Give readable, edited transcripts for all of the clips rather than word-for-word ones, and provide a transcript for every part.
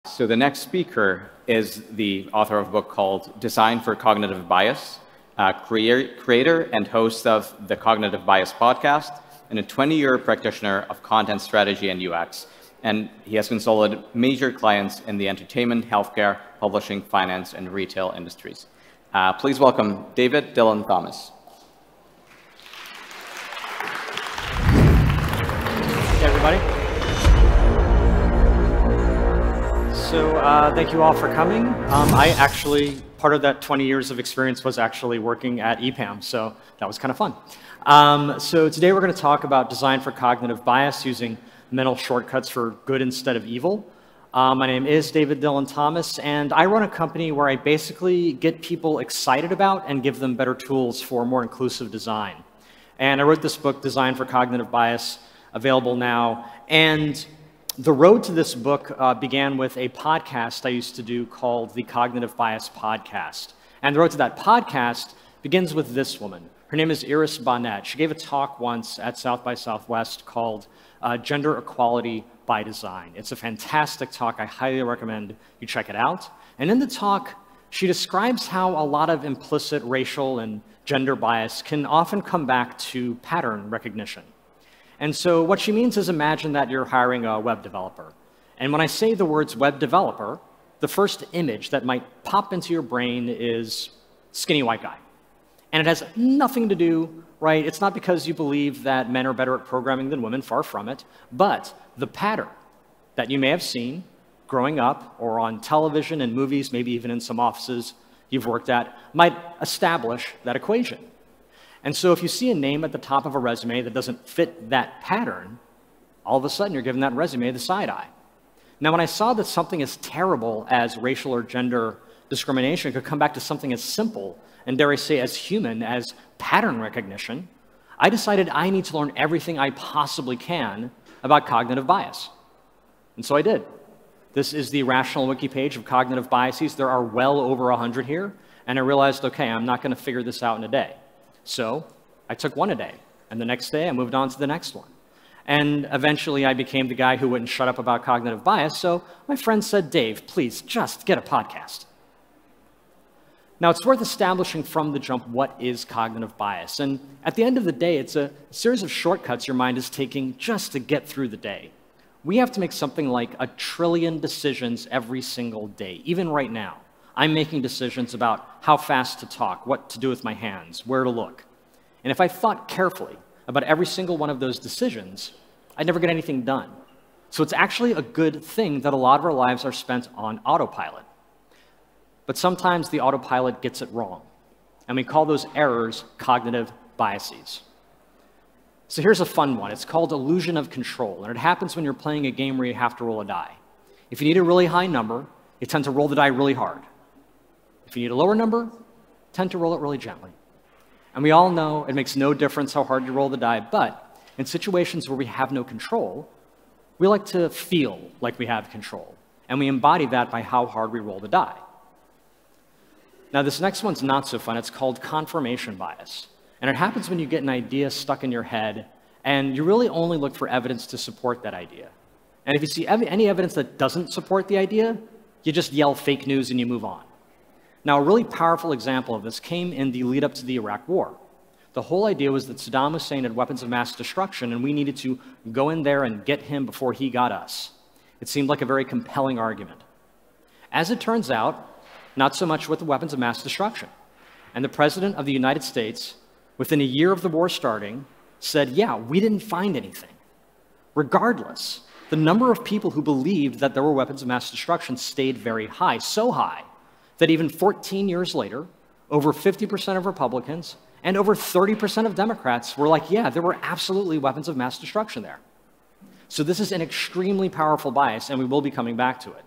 So the next speaker is the author of a book called Design for Cognitive Bias, creator and host of the Cognitive Bias podcast, and a 20-year practitioner of content strategy and UX. And he has consulted major clients in the entertainment, healthcare, publishing, finance, and retail industries. Please welcome David Dylan Thomas. Hey, everybody. So thank you all for coming. Part of that 20 years of experience was actually working at EPAM, so that was kind of fun. So today we're going to talk about design for cognitive bias using mental shortcuts for good instead of evil. My name is David Dylan Thomas, and I run a company where I basically get people excited about and give them better tools for more inclusive design. And I wrote this book, Design for Cognitive Bias, available now. And the road to this book began with a podcast I used to do called the Cognitive Bias Podcast. And the road to that podcast begins with this woman. Her name is Iris Bonet. She gave a talk once at South by Southwest called Gender Equality by Design. It's a fantastic talk. I highly recommend you check it out. And in the talk, she describes how a lot of implicit racial and gender bias can often come back to pattern recognition. And so what she means is imagine that you're hiring a web developer. And when I say the words web developer, the first image that might pop into your brain is skinny white guy. And it has nothing to do, right? It's not because you believe that men are better at programming than women, far from it, but the pattern that you may have seen growing up or on television and movies, maybe even in some offices you've worked at, might establish that equation. And so if you see a name at the top of a resume that doesn't fit that pattern, all of a sudden you're giving that resume the side eye. Now, when I saw that something as terrible as racial or gender discrimination could come back to something as simple, and dare I say as human as pattern recognition, I decided I need to learn everything I possibly can about cognitive bias. And so I did. This is the Rational Wiki page of cognitive biases. There are well over 100 here, and I realized, okay, I'm not going to figure this out in a day. So I took one a day, and the next day I moved on to the next one. And eventually I became the guy who wouldn't shut up about cognitive bias, so my friend said, Dave, please just get a podcast. Now, it's worth establishing from the jump what is cognitive bias. And at the end of the day, it's a series of shortcuts your mind is taking just to get through the day. We have to make something like 1 trillion decisions every single day, even right now. I'm making decisions about how fast to talk, what to do with my hands, where to look. And if I thought carefully about every single one of those decisions, I'd never get anything done. So it's actually a good thing that a lot of our lives are spent on autopilot. But sometimes the autopilot gets it wrong. And we call those errors cognitive biases. So here's a fun one. It's called illusion of control. And it happens when you're playing a game where you have to roll a die. If you need a really high number, you tend to roll the die really hard. If you need a lower number, tend to roll it really gently. And we all know it makes no difference how hard you roll the die, but in situations where we have no control, we like to feel like we have control. And we embody that by how hard we roll the die. Now, this next one's not so fun. It's called confirmation bias. And it happens when you get an idea stuck in your head, and you really only look for evidence to support that idea. And if you see any evidence that doesn't support the idea, you just yell fake news and you move on. Now, a really powerful example of this came in the lead up to the Iraq War. The whole idea was that Saddam Hussein had weapons of mass destruction, and we needed to go in there and get him before he got us. It seemed like a very compelling argument. As it turns out, not so much with the weapons of mass destruction. And the President of the United States, within a year of the war starting, said, yeah, we didn't find anything. Regardless, the number of people who believed that there were weapons of mass destruction stayed very high, so high that even 14 years later, over 50% of Republicans and over 30% of Democrats were like, yeah, there were absolutely weapons of mass destruction there. So this is an extremely powerful bias, and we will be coming back to it.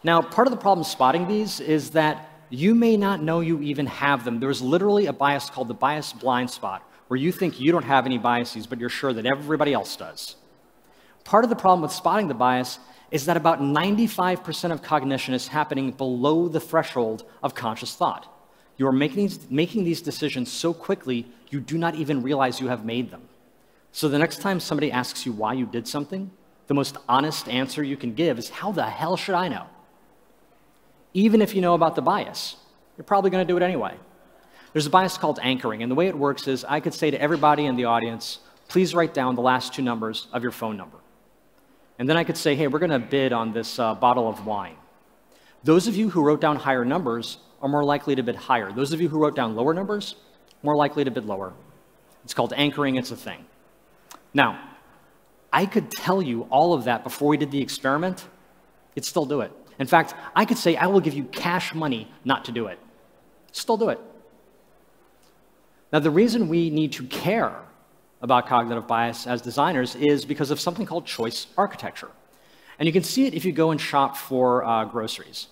Now, part of the problem spotting these is that you may not know you even have them. There's literally a bias called the bias blind spot, where you think you don't have any biases, but you're sure that everybody else does. Part of the problem with spotting the bias is that about 95% of cognition is happening below the threshold of conscious thought. You are making these decisions so quickly, you do not even realize you have made them. So the next time somebody asks you why you did something, the most honest answer you can give is, how the hell should I know? Even if you know about the bias, you're probably going to do it anyway. There's a bias called anchoring, and the way it works is I could say to everybody in the audience, please write down the last 2 numbers of your phone number. And then I could say, hey, we're going to bid on this bottle of wine. Those of you who wrote down higher numbers are more likely to bid higher. Those of you who wrote down lower numbers, more likely to bid lower. It's called anchoring. It's a thing. Now, I could tell you all of that before we did the experiment. You'd still do it. In fact, I could say, I will give you cash money not to do it. Still do it. Now, the reason we need to care about cognitive bias as designers is because of something called choice architecture. And you can see it if you go and shop for groceries.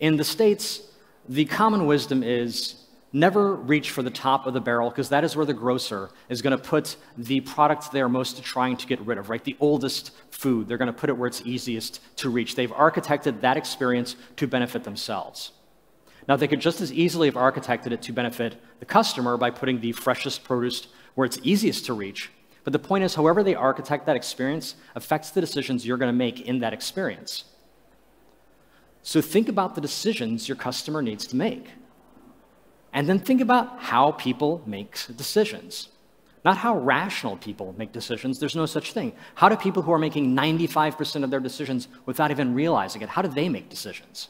In the States, the common wisdom is never reach for the top of the barrel, because that is where the grocer is going to put the product they're most trying to get rid of, right? The oldest food. They're going to put it where it's easiest to reach. They've architected that experience to benefit themselves. Now, they could just as easily have architected it to benefit the customer by putting the freshest produce where it's easiest to reach. But the point is, however they architect that experience affects the decisions you're going to make in that experience. So think about the decisions your customer needs to make. And then think about how people make decisions. Not how rational people make decisions. There's no such thing. How do people who are making 95% of their decisions without even realizing it, how do they make decisions?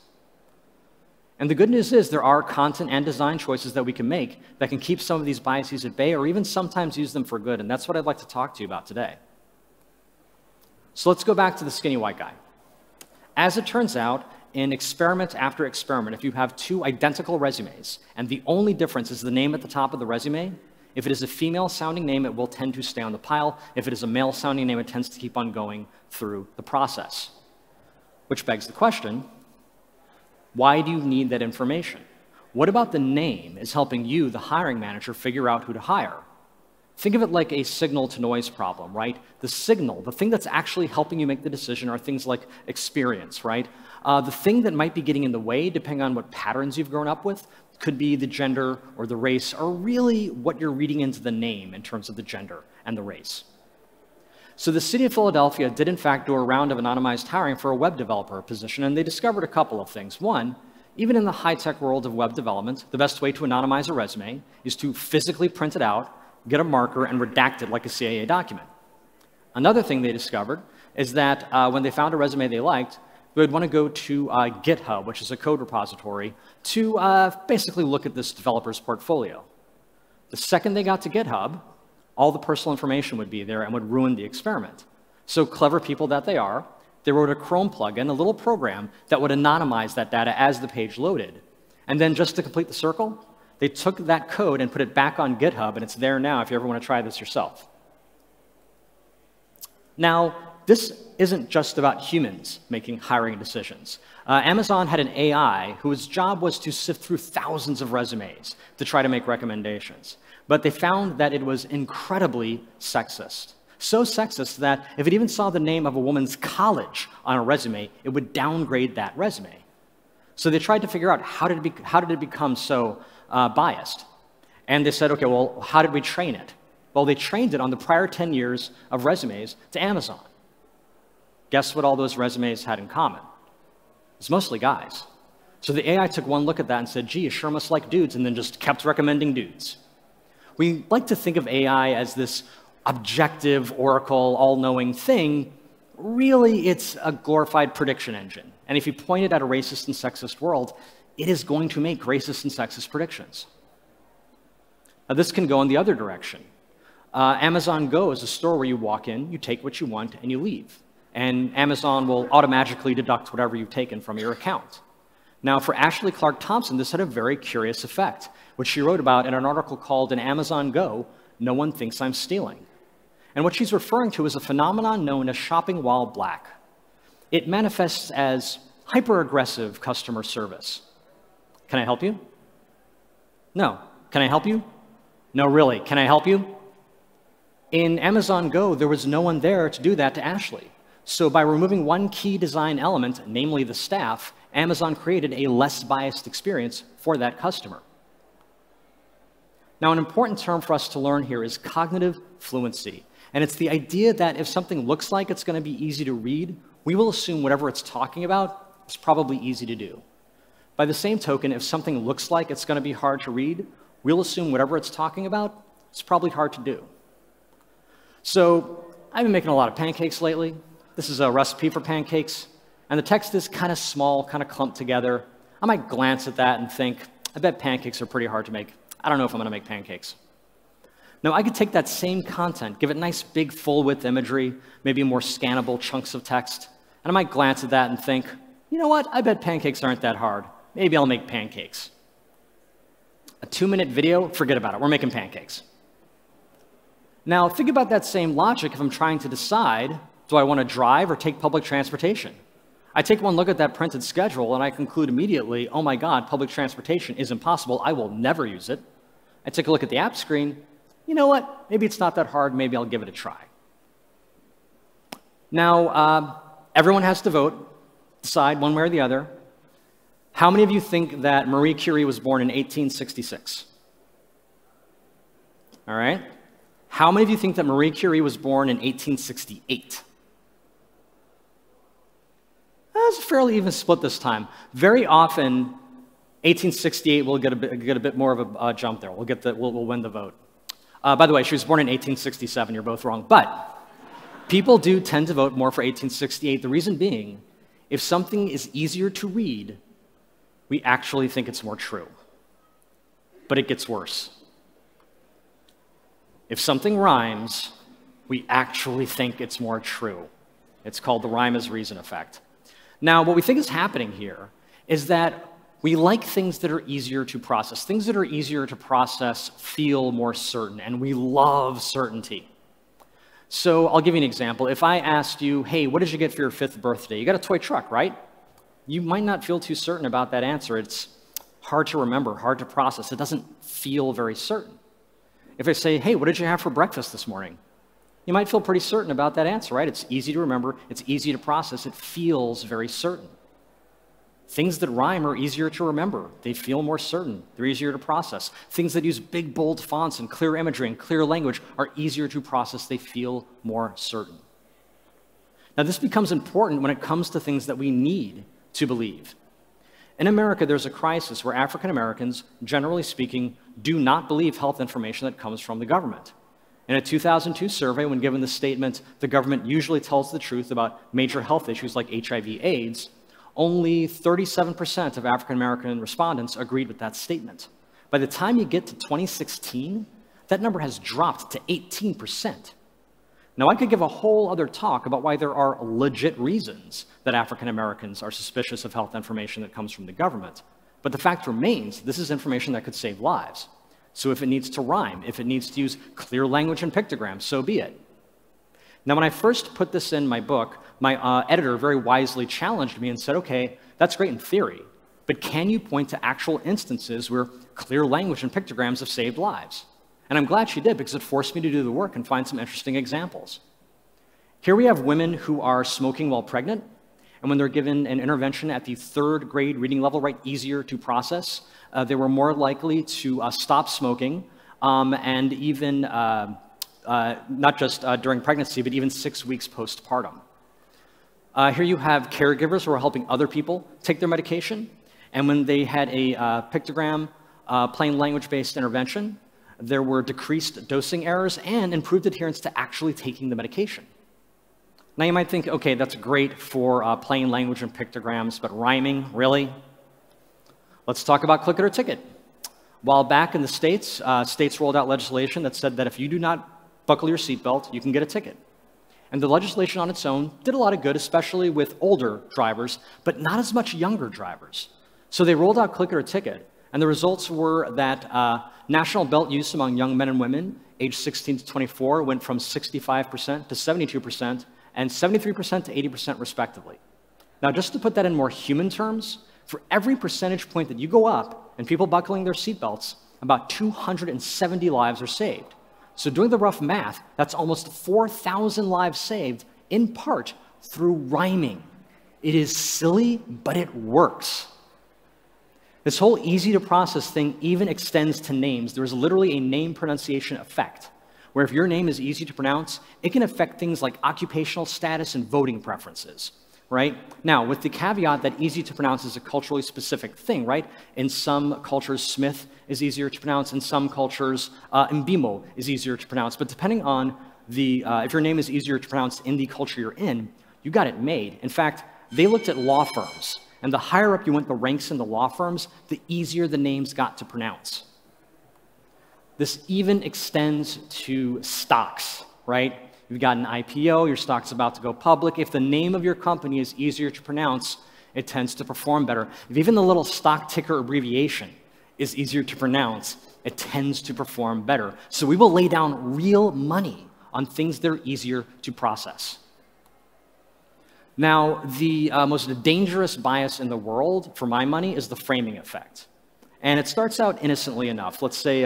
And the good news is there are content and design choices that we can make that can keep some of these biases at bay, or even sometimes use them for good. And that's what I'd like to talk to you about today. So let's go back to the skinny white guy. As it turns out, in experiment after experiment, if you have 2 identical resumes, and the only difference is the name at the top of the resume, if it is a female-sounding name, it will tend to stay on the pile. If it is a male-sounding name, it tends to keep on going through the process. Which begs the question, why do you need that information? What about the name is helping you, the hiring manager, figure out who to hire? Think of it like a signal-to-noise problem, right? The signal, the thing that's actually helping you make the decision, are things like experience, right? The thing that might be getting in the way, depending on what patterns you've grown up with, could be the gender or the race, or really what you're reading into the name in terms of the gender and the race. So the city of Philadelphia did in fact do a round of anonymized hiring for a web developer position, and they discovered a couple of things. One, even in the high-tech world of web development, the best way to anonymize a resume is to physically print it out, get a marker, and redact it like a CIA document. Another thing they discovered is that when they found a resume they liked, they would want to go to GitHub, which is a code repository, to basically look at this developer's portfolio. The second they got to GitHub, all the personal information would be there and would ruin the experiment. So clever people that they are, they wrote a Chrome plugin, a little program that would anonymize that data as the page loaded. And then just to complete the circle, they took that code and put it back on GitHub, and it's there now if you ever want to try this yourself. Now, this isn't just about humans making hiring decisions. Amazon had an AI whose job was to sift through thousands of resumes to try to make recommendations. But they found that it was incredibly sexist. So sexist that if it even saw the name of a woman's college on a resume, it would downgrade that resume. So they tried to figure out how did it become so biased. And they said, okay, well, how did we train it? Well, they trained it on the prior 10 years of resumes to Amazon. Guess what all those resumes had in common? It's mostly guys. So the AI took one look at that and said, gee, you sure must like dudes, and then just kept recommending dudes. We like to think of AI as this objective, oracle, all-knowing thing. Really, it's a glorified prediction engine. And if you point it at a racist and sexist world, it is going to make racist and sexist predictions. Now, this can go in the other direction. Amazon Go is a store where you walk in, you take what you want, and you leave. And Amazon will automatically deduct whatever you've taken from your account. Now, for Ashley Clark Thompson, this had a very curious effect, which she wrote about in an article called "In Amazon Go, No One Thinks I'm Stealing." And what she's referring to is a phenomenon known as shopping while black. It manifests as hyper-aggressive customer service. Can I help you? No. Can I help you? No, really. Can I help you? In Amazon Go, there was no one there to do that to Ashley. So by removing one key design element, namely the staff, Amazon created a less biased experience for that customer. Now, an important term for us to learn here is cognitive fluency. And it's the idea that if something looks like it's going to be easy to read, we will assume whatever it's talking about is probably easy to do. By the same token, if something looks like it's going to be hard to read, we'll assume whatever it's talking about is probably hard to do. So I've been making a lot of pancakes lately. This is a recipe for pancakes, and the text is kind of small, kind of clumped together. I might glance at that and think, I bet pancakes are pretty hard to make. I don't know if I'm going to make pancakes. Now, I could take that same content, give it nice, big, full-width imagery, maybe more scannable chunks of text, and I might glance at that and think, you know what? I bet pancakes aren't that hard. Maybe I'll make pancakes. A 2-minute video, forget about it. We're making pancakes. Now, think about that same logic if I'm trying to decide, do I want to drive or take public transportation? I take one look at that printed schedule and I conclude immediately, oh my God, public transportation is impossible. I will never use it. I take a look at the app screen. You know what? Maybe it's not that hard. Maybe I'll give it a try. Now, everyone has to vote, decide one way or the other. How many of you think that Marie Curie was born in 1866? All right. How many of you think that Marie Curie was born in 1868? That's a fairly even split this time. Very often, 1868 will get a bit more of a jump there. We'll win the vote. By the way, she was born in 1867. You're both wrong. But people do tend to vote more for 1868. The reason being, if something is easier to read, we actually think it's more true. But it gets worse. If something rhymes, we actually think it's more true. It's called the rhyme is reason effect. Now, what we think is happening here is that we like things that are easier to process. Things that are easier to process feel more certain, and we love certainty. So I'll give you an example. If I asked you, hey, what did you get for your 5th birthday? You got a toy truck, right? You might not feel too certain about that answer. It's hard to remember, hard to process. It doesn't feel very certain. If I say, hey, what did you have for breakfast this morning? You might feel pretty certain about that answer, right? It's easy to remember, it's easy to process, it feels very certain. Things that rhyme are easier to remember. They feel more certain. They're easier to process. Things that use big, bold fonts and clear imagery and clear language are easier to process. They feel more certain. Now, this becomes important when it comes to things that we need to believe. In America, there's a crisis where African Americans, generally speaking, do not believe health information that comes from the government. In a 2002 survey, when given the statement, the government usually tells the truth about major health issues like HIV/AIDS, only 37% of African American respondents agreed with that statement. By the time you get to 2016, that number has dropped to 18%. Now, I could give a whole other talk about why there are legit reasons that African Americans are suspicious of health information that comes from the government. But the fact remains, this is information that could save lives. So if it needs to rhyme, if it needs to use clear language and pictograms, so be it. Now, when I first put this in my book, my editor very wisely challenged me and said, okay, that's great in theory, but can you point to actual instances where clear language and pictograms have saved lives? And I'm glad she did, because it forced me to do the work and find some interesting examples. Here we have women who are smoking while pregnant, and when they're given an intervention at the 3rd grade reading level, right, easier to process, they were more likely to stop smoking, and even not just during pregnancy, but even 6 weeks postpartum. Here you have caregivers who are helping other people take their medication, and when they had a pictogram, plain language-based intervention, there were decreased dosing errors and improved adherence to actually taking the medication. Now you might think, okay, that's great for plain language and pictograms, but rhyming, really? Let's talk about Click It or Ticket. While back in the States, states rolled out legislation that said that if you do not buckle your seatbelt, you can get a ticket. And the legislation on its own did a lot of good, especially with older drivers, but not as much younger drivers. So they rolled out Click It or Ticket, and the results were that national belt use among young men and women aged 16 to 24 went from 65% to 72%, and 73% to 80% respectively. Now, just to put that in more human terms, for every percentage point that you go up and people buckling their seatbelts, about 270 lives are saved. So doing the rough math, that's almost 4,000 lives saved, in part through rhyming. It is silly, but it works. This whole easy to process thing even extends to names. There is literally a name pronunciation effect. where if your name is easy to pronounce, it can affect things like occupational status and voting preferences, right? Now, with the caveat that easy to pronounce is a culturally specific thing, right? In some cultures, Smith is easier to pronounce. In some cultures, Mbimo is easier to pronounce. But depending on if your name is easier to pronounce in the culture you're in, you got it made. In fact, they looked at law firms, and the higher up you went the ranks in the law firms, the easier the names got to pronounce. This even extends to stocks, right? You've got an IPO, your stock's about to go public. If the name of your company is easier to pronounce, it tends to perform better. If even the little stock ticker abbreviation is easier to pronounce, it tends to perform better. So we will lay down real money on things that are easier to process. Now, the most dangerous bias in the world, for my money, is the framing effect. And it starts out innocently enough. Let's say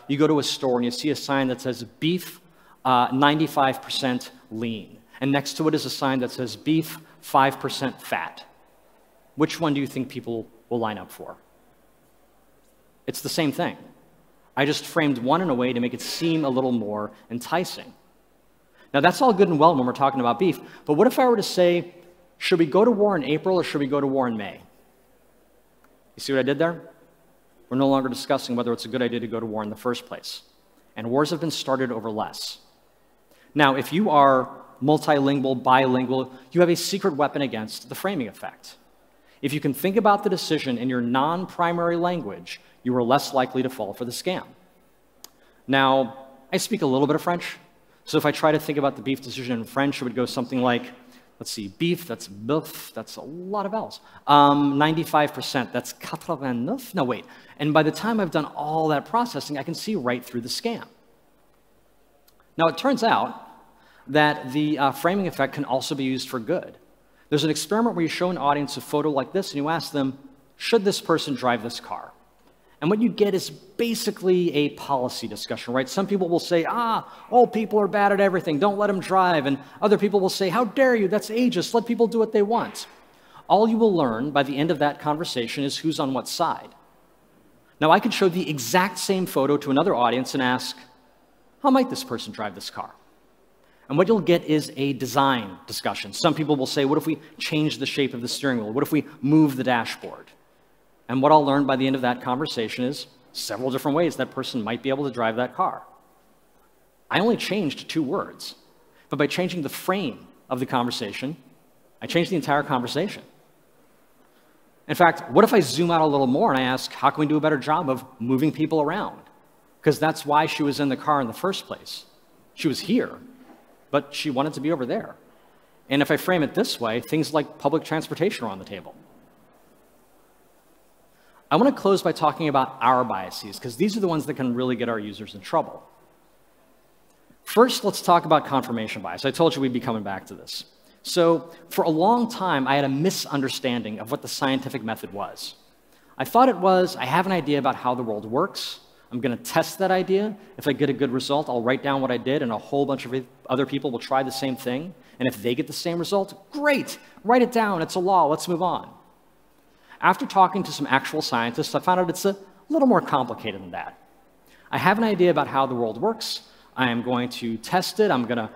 you go to a store and you see a sign that says beef 95% lean. And next to it is a sign that says beef 5% fat. Which one do you think people will line up for? It's the same thing. I just framed one in a way to make it seem a little more enticing. Now, that's all good and well when we're talking about beef, but what if I were to say, should we go to war in April or should we go to war in May? You see what I did there? We're no longer discussing whether it's a good idea to go to war in the first place. And wars have been started over less. Now, if you are multilingual, bilingual, you have a secret weapon against the framing effect. If you can think about the decision in your non-primary language, you are less likely to fall for the scam. Now, I speak a little bit of French, so if I try to think about the beef decision in French, it would go something like, let's see, beef, that's bœuf, that's a lot of L's. 95%, that's 89, no wait. And by the time I've done all that processing, I can see right through the scam. Now, it turns out that the framing effect can also be used for good. There's an experiment where you show an audience a photo like this and you ask them, should this person drive this car? And what you get is basically a policy discussion, right? Some people will say, old people are bad at everything, don't let them drive. And other people will say, how dare you, that's ageist, let people do what they want. All you will learn by the end of that conversation is who's on what side. Now, I could show the exact same photo to another audience and ask, how might this person drive this car? And what you'll get is a design discussion. Some people will say, what if we change the shape of the steering wheel? What if we move the dashboard? And what I'll learn by the end of that conversation is several different ways that person might be able to drive that car. I only changed 2 words, but by changing the frame of the conversation, I changed the entire conversation. In fact, what if I zoom out a little more and I ask, how can we do a better job of moving people around? Because that's why she was in the car in the first place. She was here, but she wanted to be over there. And if I frame it this way, things like public transportation are on the table. I want to close by talking about our biases, because these are the ones that can really get our users in trouble. First, let's talk about confirmation bias. I told you we'd be coming back to this. So for a long time, I had a misunderstanding of what the scientific method was. I thought it was, I have an idea about how the world works. I'm going to test that idea. If I get a good result, I'll write down what I did, and a whole bunch of other people will try the same thing. And if they get the same result, great, write it down. It's a law. Let's move on. After talking to some actual scientists, I found out it's a little more complicated than that. I have an idea about how the world works. I am going to test it. I'm going to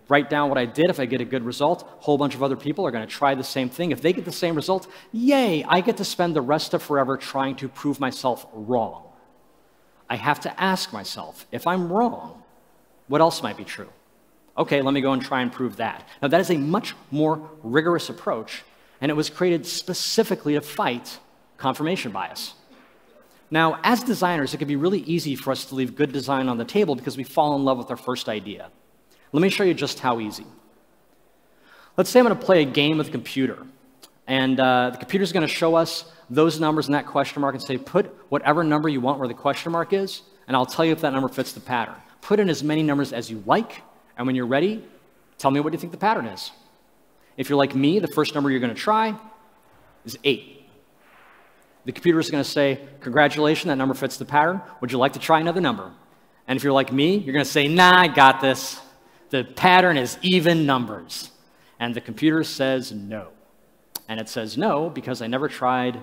write down what I did. If I get a good result, a whole bunch of other people are going to try the same thing. If they get the same result, yay, I get to spend the rest of forever trying to prove myself wrong. I have to ask myself, if I'm wrong, what else might be true? Okay, let me go and try and prove that. Now, that is a much more rigorous approach, and it was created specifically to fight confirmation bias. Now, as designers, it can be really easy for us to leave good design on the table because we fall in love with our first idea. Let me show you just how easy. Let's say I'm going to play a game with a computer, and the computer's going to show us those numbers and that question mark and say, put whatever number you want where the question mark is, and I'll tell you if that number fits the pattern. Put in as many numbers as you like, and when you're ready, tell me what you think the pattern is. If you're like me, the first number you're going to try is 8. The computer is going to say, congratulations, that number fits the pattern. Would you like to try another number? And if you're like me, you're going to say, nah, I got this. The pattern is even numbers. And the computer says no. And it says no because I never tried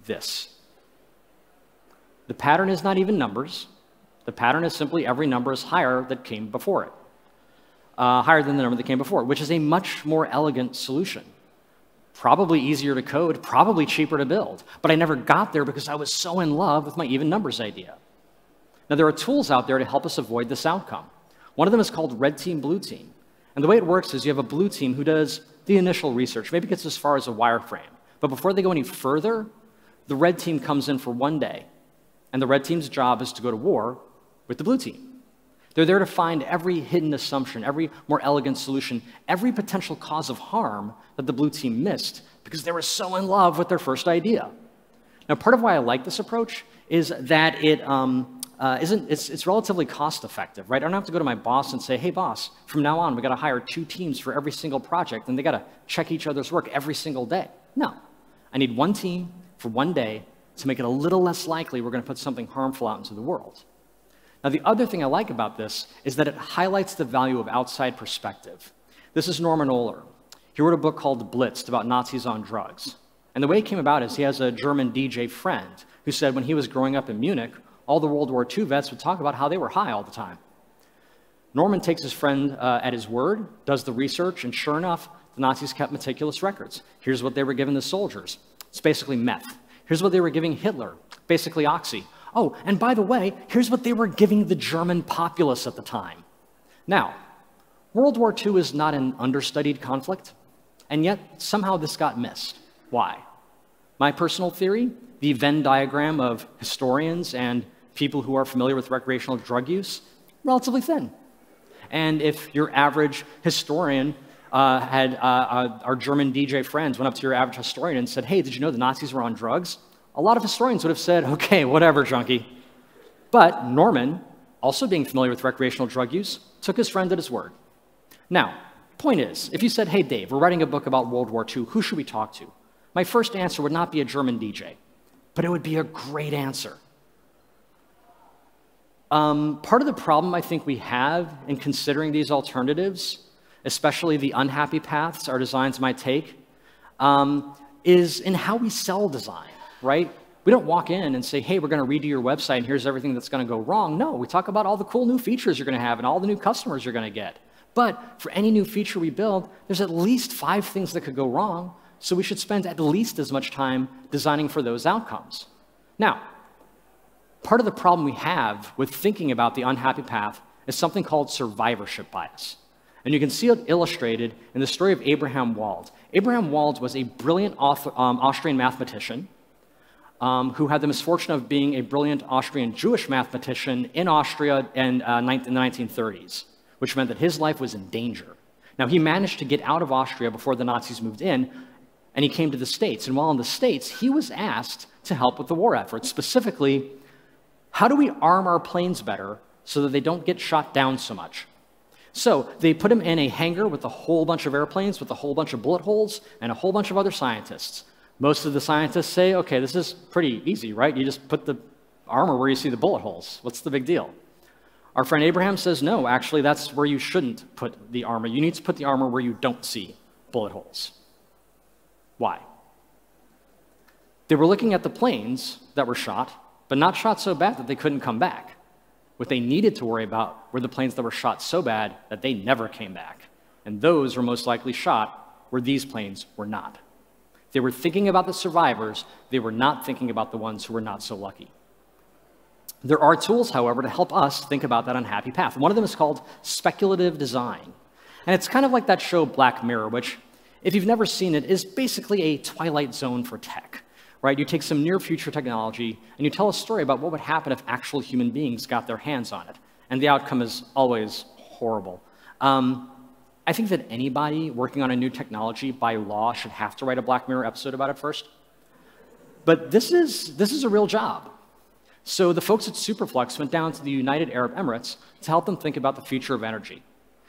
this. The pattern is not even numbers. The pattern is simply every number is higher that came before it, higher than the number that came before it, which is a much more elegant solution. Probably easier to code, probably cheaper to build. But I never got there because I was so in love with my even numbers idea. Now, there are tools out there to help us avoid this outcome. One of them is called Red Team, Blue Team. And the way it works is you have a blue team who does the initial research, maybe gets as far as a wireframe. But before they go any further, the red team comes in for one day. And the red team's job is to go to war with the blue team. They're there to find every hidden assumption, every more elegant solution, every potential cause of harm that the blue team missed because they were so in love with their first idea. Now, part of why I like this approach is that it's relatively cost effective, right? I don't have to go to my boss and say, hey, boss, from now on, we got to hire 2 teams for every single project, and they got to check each other's work every single day. No, I need 1 team for 1 day to make it a little less likely we're going to put something harmful out into the world. Now, the other thing I like about this is that it highlights the value of outside perspective. This is Norman Ohler. He wrote a book called Blitzed about Nazis on drugs. And the way it came about is he has a German DJ friend who said when he was growing up in Munich, all the World War II vets would talk about how they were high all the time. Norman takes his friend at his word, does the research, and sure enough, the Nazis kept meticulous records. Here's what they were giving the soldiers. It's basically meth. Here's what they were giving Hitler, basically oxy. Oh, and by the way, here's what they were giving the German populace at the time. Now, World War II is not an understudied conflict, and yet somehow this got missed. Why? My personal theory, the Venn diagram of historians and people who are familiar with recreational drug use, relatively thin. And if your average historian our German DJ friends went up to your average historian and said, hey, did you know the Nazis were on drugs? A lot of historians would have said, okay, whatever, junkie. But Norman, also being familiar with recreational drug use, took his friend at his word. Now, point is, if you said, hey, Dave, we're writing a book about World War II, who should we talk to? My first answer would not be a German DJ, but it would be a great answer. Part of the problem I think we have in considering these alternatives, especially the unhappy paths our designs might take, is in how we sell design, right? We don't walk in and say, hey, we're going to redo your website and here's everything that's going to go wrong. No, we talk about all the cool new features you're going to have and all the new customers you're going to get. But for any new feature we build, there's at least 5 things that could go wrong, so we should spend at least as much time designing for those outcomes. Now, part of the problem we have with thinking about the unhappy path is something called survivorship bias. And you can see it illustrated in the story of Abraham Wald. Abraham Wald was a brilliant Austrian mathematician who had the misfortune of being a brilliant Austrian Jewish mathematician in Austria in the 1930s, which meant that his life was in danger. Now, he managed to get out of Austria before the Nazis moved in, and he came to the States. And while in the States, he was asked to help with the war effort. Specifically, how do we arm our planes better so that they don't get shot down so much? So they put him in a hangar with a whole bunch of airplanes, with a whole bunch of bullet holes, and a whole bunch of other scientists. Most of the scientists say, okay, this is pretty easy, right? You just put the armor where you see the bullet holes. What's the big deal? Our friend Abraham says, no, actually, that's where you shouldn't put the armor. You need to put the armor where you don't see bullet holes. Why? They were looking at the planes that were shot, but not shot so bad that they couldn't come back. What they needed to worry about were the planes that were shot so bad that they never came back. And those were most likely shot where these planes were not. They were thinking about the survivors. They were not thinking about the ones who were not so lucky. There are tools, however, to help us think about that unhappy path. One of them is called speculative design. And it's kind of like that show Black Mirror, which, if you've never seen it, is basically a Twilight Zone for tech. Right? You take some near-future technology, and you tell a story about what would happen if actual human beings got their hands on it. And the outcome is always horrible. I think that anybody working on a new technology, by law, should have to write a Black Mirror episode about it first. But this is a real job. So the folks at Superflux went down to the United Arab Emirates to help them think about the future of energy.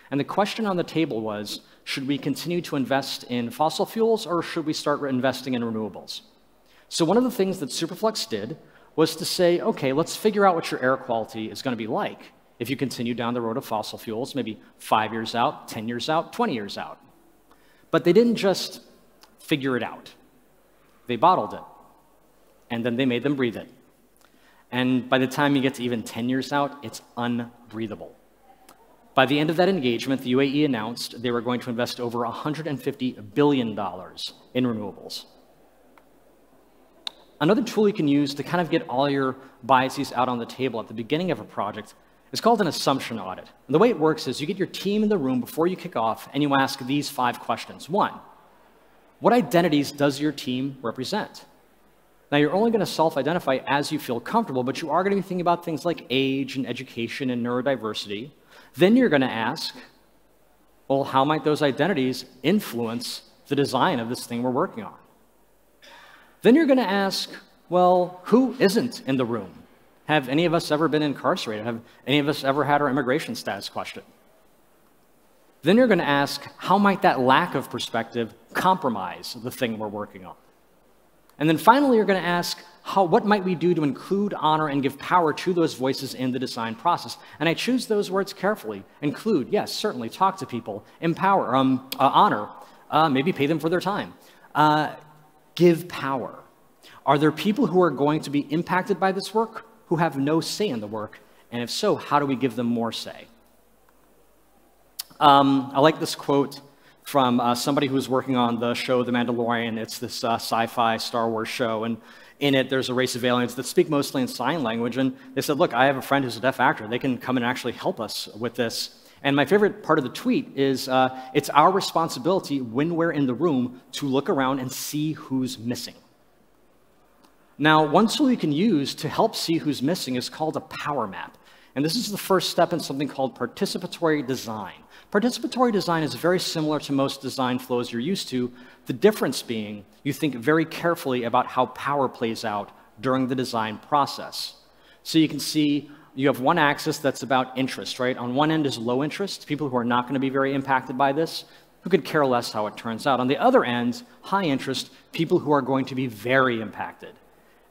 And the question on the table was, should we continue to invest in fossil fuels, or should we start investing in renewables? So one of the things that Superflux did was to say, okay, let's figure out what your air quality is going to be like if you continue down the road of fossil fuels, maybe 5 years out, 10 years out, 20 years out. But they didn't just figure it out. They bottled it, and then they made them breathe it. And by the time you get to even 10 years out, it's unbreathable. By the end of that engagement, the UAE announced they were going to invest over $150 billion in renewables. Another tool you can use to kind of get all your biases out on the table at the beginning of a project is called an assumption audit. And the way it works is you get your team in the room before you kick off, and you ask these 5 questions. 1, what identities does your team represent? Now, you're only going to self-identify as you feel comfortable, but you are going to be thinking about things like age and education and neurodiversity. Then you're going to ask, well, how might those identities influence the design of this thing we're working on? Then you're going to ask, well, who isn't in the room? Have any of us ever been incarcerated? Have any of us ever had our immigration status questioned? Then you're going to ask, how might that lack of perspective compromise the thing we're working on? And then finally, you're going to ask, what might we do to include, honor, and give power to those voices in the design process? And I choose those words carefully. Include, yes, certainly, talk to people. Empower, honor, maybe pay them for their time. Give power. Are there people who are going to be impacted by this work who have no say in the work? And if so, how do we give them more say? I like this quote from somebody who's working on the show The Mandalorian. It's this sci-fi Star Wars show, and in it there's a race of aliens that speak mostly in sign language, and they said, look, I have a friend who's a deaf actor. They can come and actually help us with this. And my favorite part of the tweet is, it's our responsibility when we're in the room to look around and see who's missing. Now, one tool you can use to help see who's missing is called a power map. And this is the first step in something called participatory design. Participatory design is very similar to most design flows you're used to, the difference being you think very carefully about how power plays out during the design process. So you can see you have one axis that's about interest, right? On one end is low interest, people who are not going to be very impacted by this, who could care less how it turns out. On the other end, high interest, people who are going to be very impacted.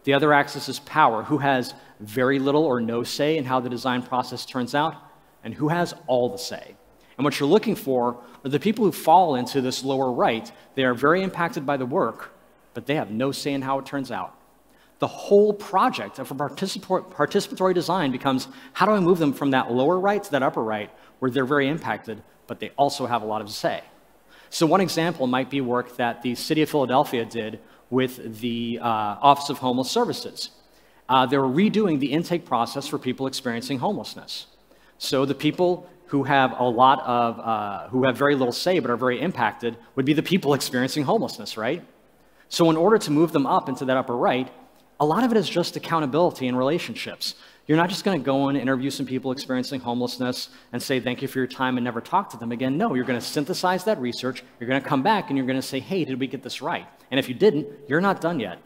The other axis is power, who has very little or no say in how the design process turns out, and who has all the say. And what you're looking for are the people who fall into this lower right. They are very impacted by the work, but they have no say in how it turns out. The whole project of a participatory design becomes, how do I move them from that lower right to that upper right, where they're very impacted, but they also have a lot of say. So one example might be work that the city of Philadelphia did with the Office of Homeless Services. They were redoing the intake process for people experiencing homelessness. So the people who have who have very little say but are very impacted would be the people experiencing homelessness, right? So in order to move them up into that upper right, a lot of it is just accountability and relationships. You're not just going to go in and interview some people experiencing homelessness and say thank you for your time and never talk to them again. No, you're going to synthesize that research, you're going to come back and you're going to say, hey, did we get this right? And if you didn't, you're not done yet.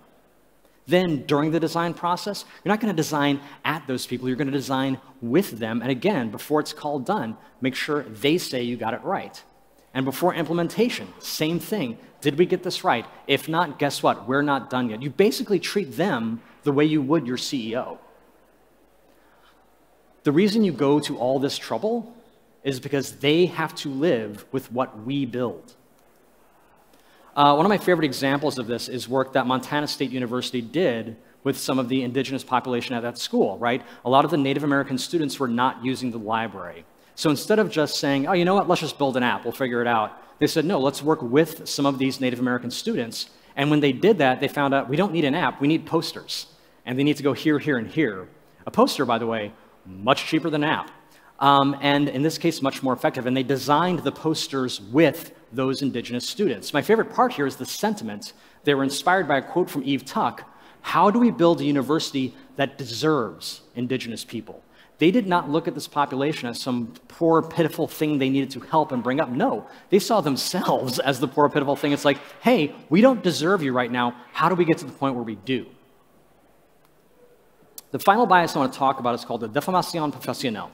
Then during the design process, you're not going to design at those people, you're going to design with them. And again, before it's called done, make sure they say you got it right. And before implementation, same thing. Did we get this right? If not, guess what? We're not done yet. You basically treat them the way you would your CEO. The reason you go to all this trouble is because they have to live with what we build. One of my favorite examples of this is work that Montana State University did with some of the indigenous population at that school, right? A lot of the Native American students were not using the library. So instead of just saying, oh, you know what, let's just build an app, we'll figure it out, they said, no, let's work with some of these Native American students. And when they did that, they found out we don't need an app, we need posters. And they need to go here, here, and here. A poster, by the way, much cheaper than an app. And in this case, much more effective. And they designed the posters with those indigenous students. My favorite part here is the sentiment. They were inspired by a quote from Eve Tuck. How do we build a university that deserves indigenous people? They did not look at this population as some poor, pitiful thing they needed to help and bring up. No, they saw themselves as the poor, pitiful thing. It's like, hey, we don't deserve you right now. How do we get to the point where we do? The final bias I want to talk about is called the déformation professionnelle.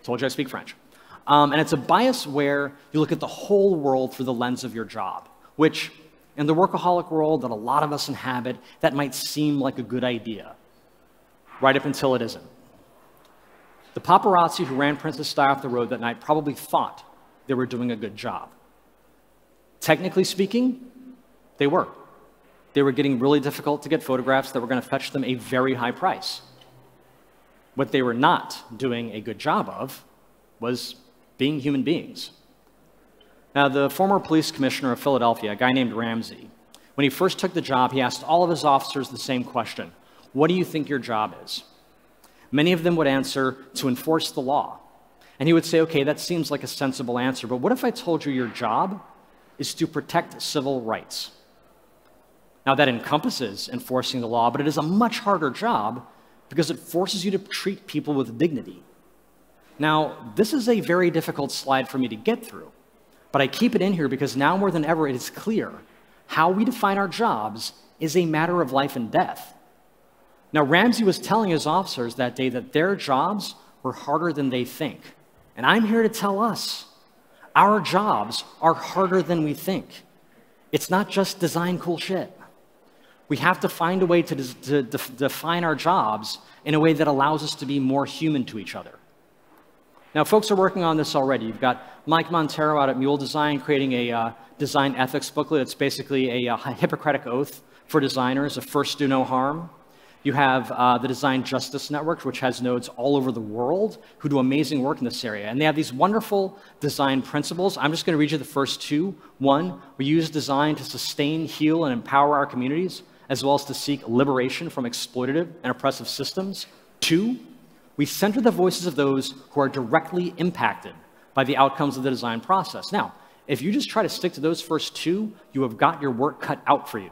Told you I speak French. And it's a bias where you look at the whole world through the lens of your job, which in the workaholic world that a lot of us inhabit, that might seem like a good idea, right up until it isn't. The paparazzi who ran Princess Di off the road that night probably thought they were doing a good job. Technically speaking, they were. They were getting really difficult to get photographs that were going to fetch them a very high price. What they were not doing a good job of was being human beings. Now, the former police commissioner of Philadelphia, a guy named Ramsey, when he first took the job, he asked all of his officers the same question: what do you think your job is? Many of them would answer, to enforce the law. And he would say, okay, that seems like a sensible answer, but what if I told you your job is to protect civil rights? Now, that encompasses enforcing the law, but it is a much harder job because it forces you to treat people with dignity. Now, this is a very difficult slide for me to get through, but I keep it in here because now more than ever it is clear how we define our jobs is a matter of life and death. Now, Ramsey was telling his officers that day that their jobs were harder than they think. And I'm here to tell us, our jobs are harder than we think. It's not just design cool shit. We have to find a way to define our jobs in a way that allows us to be more human to each other. Now, folks are working on this already. You've got Mike Montero out at Mule Design creating a design ethics booklet. It's basically a Hippocratic oath for designers, a first do no harm. You have the Design Justice Network, which has nodes all over the world who do amazing work in this area. And they have these wonderful design principles. I'm just going to read you the first two. One, we use design to sustain, heal, and empower our communities, as well as to seek liberation from exploitative and oppressive systems. Two, we center the voices of those who are directly impacted by the outcomes of the design process. Now, if you just try to stick to those first two, you have got your work cut out for you.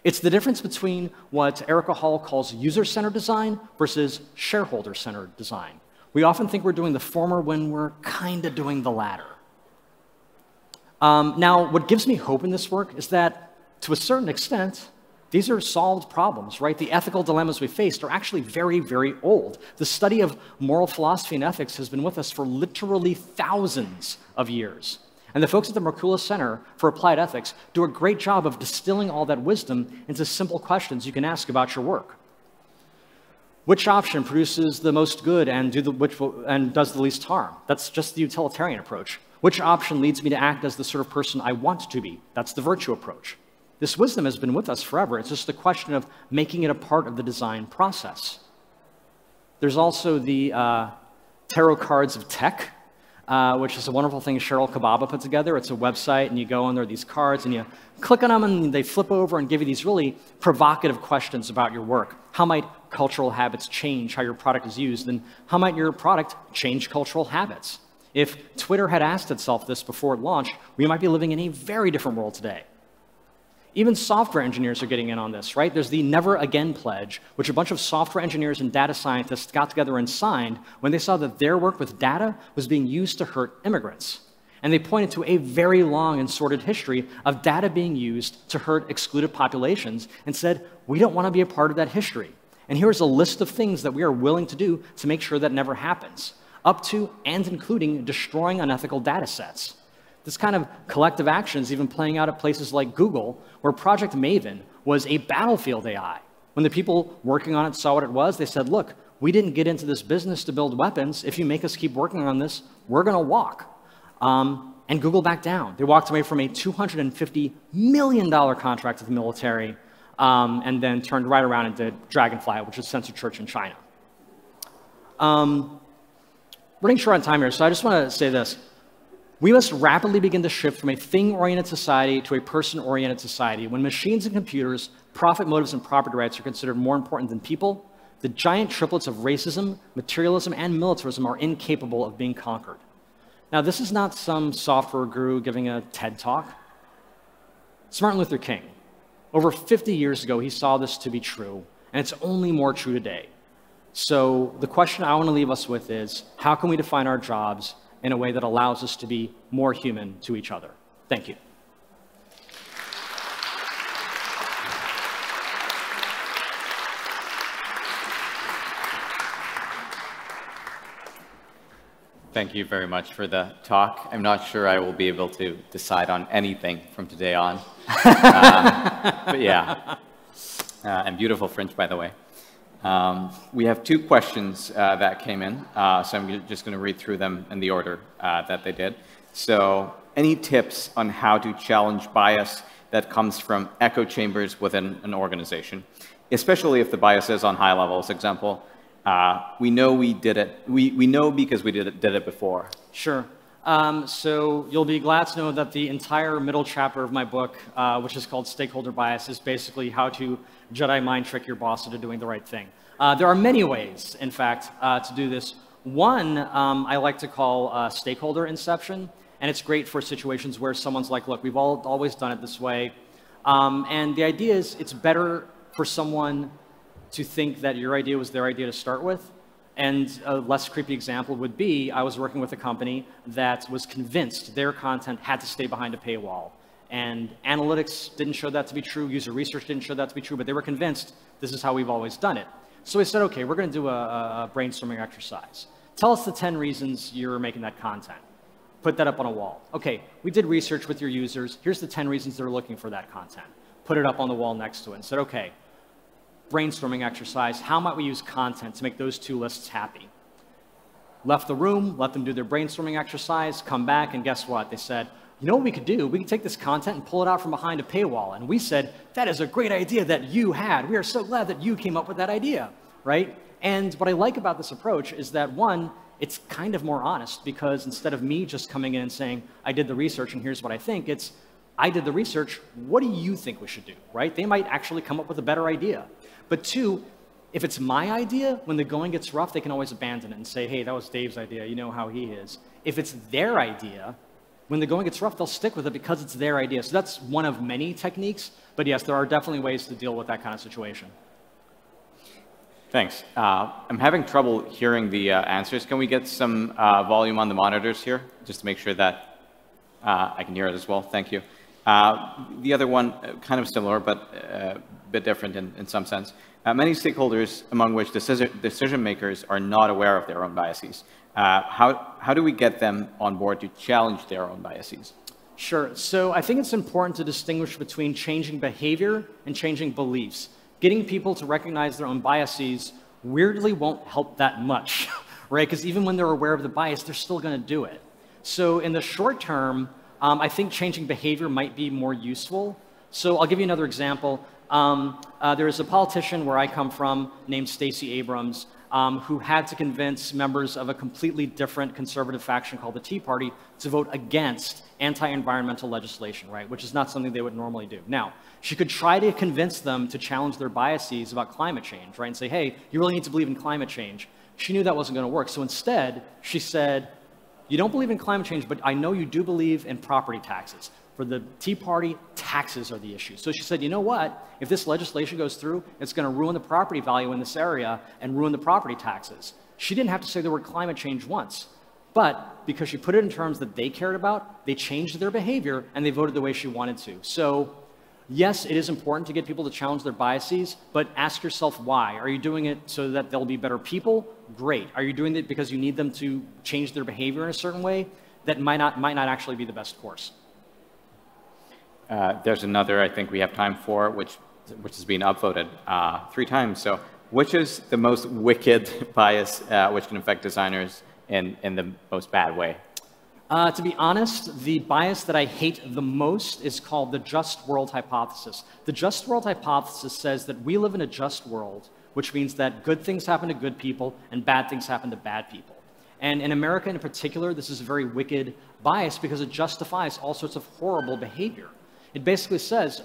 It's the difference between what Erica Hall calls user-centered design versus shareholder-centered design. We often think we're doing the former when we're kind of doing the latter. Now, what gives me hope in this work is that, to a certain extent, these are solved problems, right? The ethical dilemmas we faced are actually very, very old. The study of moral philosophy and ethics has been with us for literally thousands of years. And the folks at the Mercola Center for Applied Ethics do a great job of distilling all that wisdom into simple questions you can ask about your work. Which option produces the most good and does the least harm? That's just the utilitarian approach. Which option leads me to act as the sort of person I want to be? That's the virtue approach. This wisdom has been with us forever. It's just a question of making it a part of the design process. There's also the Tarot Cards of Tech, which is a wonderful thing Cheryl Kababa put together. It's a website, and you go and there are these cards, and you click on them, and they flip over and give you these really provocative questions about your work. How might cultural habits change how your product is used, and how might your product change cultural habits? If Twitter had asked itself this before it launched, we might be living in a very different world today. Even software engineers are getting in on this, right? There's the Never Again pledge, which a bunch of software engineers and data scientists got together and signed when they saw that their work with data was being used to hurt immigrants. And they pointed to a very long and sordid history of data being used to hurt excluded populations and said, we don't want to be a part of that history. And here's a list of things that we are willing to do to make sure that never happens, up to and including destroying unethical data sets. This kind of collective action is even playing out at places like Google, where Project Maven was a battlefield AI. When the people working on it saw what it was, they said, look, we didn't get into this business to build weapons. If you make us keep working on this, we're going to walk. And Google backed down. They walked away from a $250 million contract with the military and then turned right around and did Dragonfly, which is censored church in China. Running short on time here, so I just want to say this. We must rapidly begin to shift from a thing-oriented society to a person-oriented society. When machines and computers, profit motives, and property rights are considered more important than people, the giant triplets of racism, materialism, and militarism are incapable of being conquered. Now, this is not some software guru giving a TED talk. It's Martin Luther King. Over 50 years ago, he saw this to be true, and it's only more true today. So the question I want to leave us with is, how can we define our jobs in a way that allows us to be more human to each other? Thank you. Thank you very much for the talk. I'm not sure I will be able to decide on anything from today on. But yeah, and beautiful fringe, by the way. We have two questions that came in, so I'm just going to read through them in the order that they did. So, any tips on how to challenge bias that comes from echo chambers within an organization, especially if the bias is on high levels? Example, we know we did it. We know because we did it before. Sure. So you'll be glad to know that the entire middle chapter of my book, which is called Stakeholder Bias, is basically how to Jedi mind trick your boss into doing the right thing. There are many ways, in fact, to do this. One I like to call stakeholder inception, and it's great for situations where someone's like, look, we've always done it this way. And the idea is it's better for someone to think that your idea was their idea to start with. And a less creepy example would be, I was working with a company that was convinced their content had to stay behind a paywall. And analytics didn't show that to be true, user research didn't show that to be true, but they were convinced this is how we've always done it. So we said, okay, we're gonna do a brainstorming exercise. Tell us the 10 reasons you're making that content. Put that up on a wall. Okay, we did research with your users. Here's the 10 reasons they're looking for that content. Put it up on the wall next to it and said, okay, brainstorming exercise, how might we use content to make those two lists happy? Left the room, let them do their brainstorming exercise, come back, and guess what? They said, you know what we could do? We could take this content and pull it out from behind a paywall. And we said, that is a great idea that you had. We are so glad that you came up with that idea, right? And what I like about this approach is that, one, it's kind of more honest, because instead of me just coming in and saying, I did the research and here's what I think, it's, I did the research, what do you think we should do, right? They might actually come up with a better idea. But two, if it's my idea, when the going gets rough, they can always abandon it and say, hey, that was Dave's idea, you know how he is. If it's their idea, when the going gets rough, they'll stick with it because it's their idea. So that's one of many techniques, but yes, there are definitely ways to deal with that kind of situation. Thanks. I'm having trouble hearing the answers. Can we get some volume on the monitors here, just to make sure that I can hear it as well? Thank you. The other one, kind of similar, but a bit different in some sense. Many stakeholders, among which decision makers, are not aware of their own biases. How do we get them on board to challenge their own biases? Sure. So I think it's important to distinguish between changing behavior and changing beliefs. Getting people to recognize their own biases weirdly won't help that much, right? Because even when they're aware of the bias, they're still going to do it. So in the short term, I think changing behavior might be more useful. So I'll give you another example. There is a politician where I come from named Stacey Abrams who had to convince members of a completely different conservative faction called the Tea Party to vote against anti-environmental legislation, right? Which is not something they would normally do. Now, she could try to convince them to challenge their biases about climate change, right? And say, hey, you really need to believe in climate change. She knew that wasn't going to work. So instead, she said, you don't believe in climate change, but I know you do believe in property taxes. For the Tea Party, taxes are the issue. So she said, you know what? If this legislation goes through, it's going to ruin the property value in this area and ruin the property taxes. She didn't have to say the word climate change once. But because she put it in terms that they cared about, they changed their behavior and they voted the way she wanted to. So yes, it is important to get people to challenge their biases, but ask yourself why. Are you doing it so that they'll be better people? Great. Are you doing it because you need them to change their behavior in a certain way? That might not actually be the best course. There's another I think we have time for, which has been upvoted 3 times. So which is the most wicked bias which can affect designers in the most bad way? To be honest, the bias that I hate the most is called the just world hypothesis. The just world hypothesis says that we live in a just world, which means that good things happen to good people and bad things happen to bad people. And in America in particular, this is a very wicked bias because it justifies all sorts of horrible behavior. It basically says,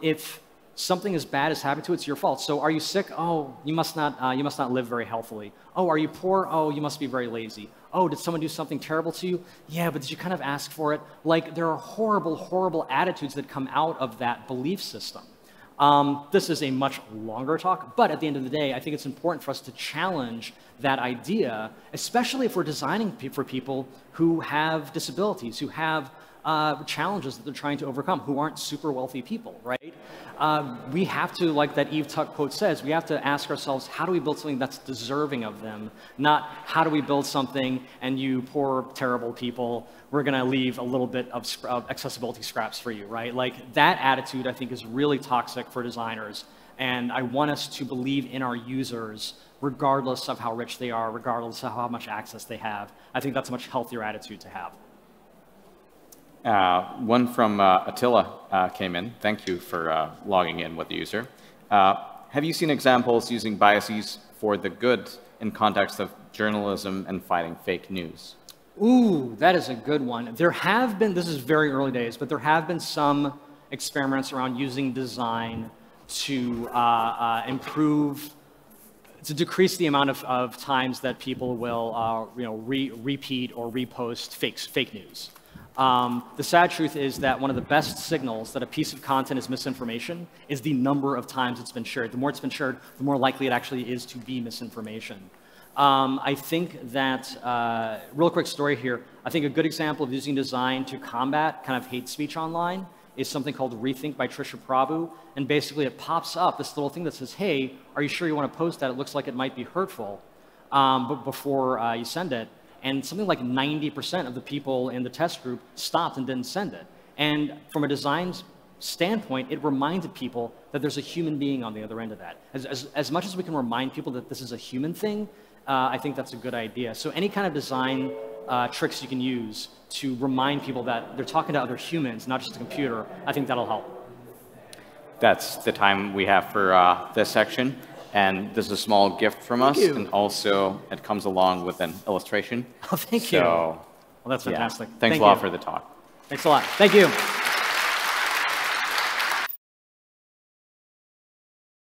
if something as bad as happened to you, it's your fault. So are you sick? Oh, you must not live very healthily. Oh, are you poor? Oh, you must be very lazy. Oh, did someone do something terrible to you? Yeah, but did you kind of ask for it? Like, there are horrible, horrible attitudes that come out of that belief system. This is a much longer talk, but at the end of the day, I think it's important for us to challenge that idea, especially if we're designing for people who have disabilities, who have challenges that they're trying to overcome, who aren't super wealthy people, right? We have to, like that Eve Tuck quote says, we have to ask ourselves, how do we build something that's deserving of them? Not how do we build something and you poor, terrible people, we're gonna leave a little bit of accessibility scraps for you, right? Like that attitude I think is really toxic for designers. And I want us to believe in our users regardless of how rich they are, regardless of how much access they have. I think that's a much healthier attitude to have. One from Attila came in. Thank you for logging in with the user. Have you seen examples using biases for the good in context of journalism and fighting fake news? Ooh, that is a good one. There have been, this is very early days, but there have been some experiments around using design to to decrease the amount of times that people will repeat or repost fake news. The sad truth is that one of the best signals that a piece of content is misinformation is the number of times it's been shared. The more it's been shared, the more likely it actually is to be misinformation. I think that, real quick story here, I think a good example of using design to combat kind of hate speech online is something called Rethink by Trisha Prabhu. And basically it pops up this little thing that says, hey, are you sure you want to post that? It looks like it might be hurtful, but before you send it. And something like 90% of the people in the test group stopped and didn't send it. And from a design standpoint, it reminded people that there's a human being on the other end of that. As much as we can remind people that this is a human thing, I think that's a good idea. So any kind of design tricks you can use to remind people that they're talking to other humans, not just a computer, I think that'll help. That's the time we have for this section. And this is a small gift from us. And also, it comes along with an illustration. Oh, thank you. Well, that's fantastic. Yeah. Thanks a lot for the talk. Thanks a lot. Thank you.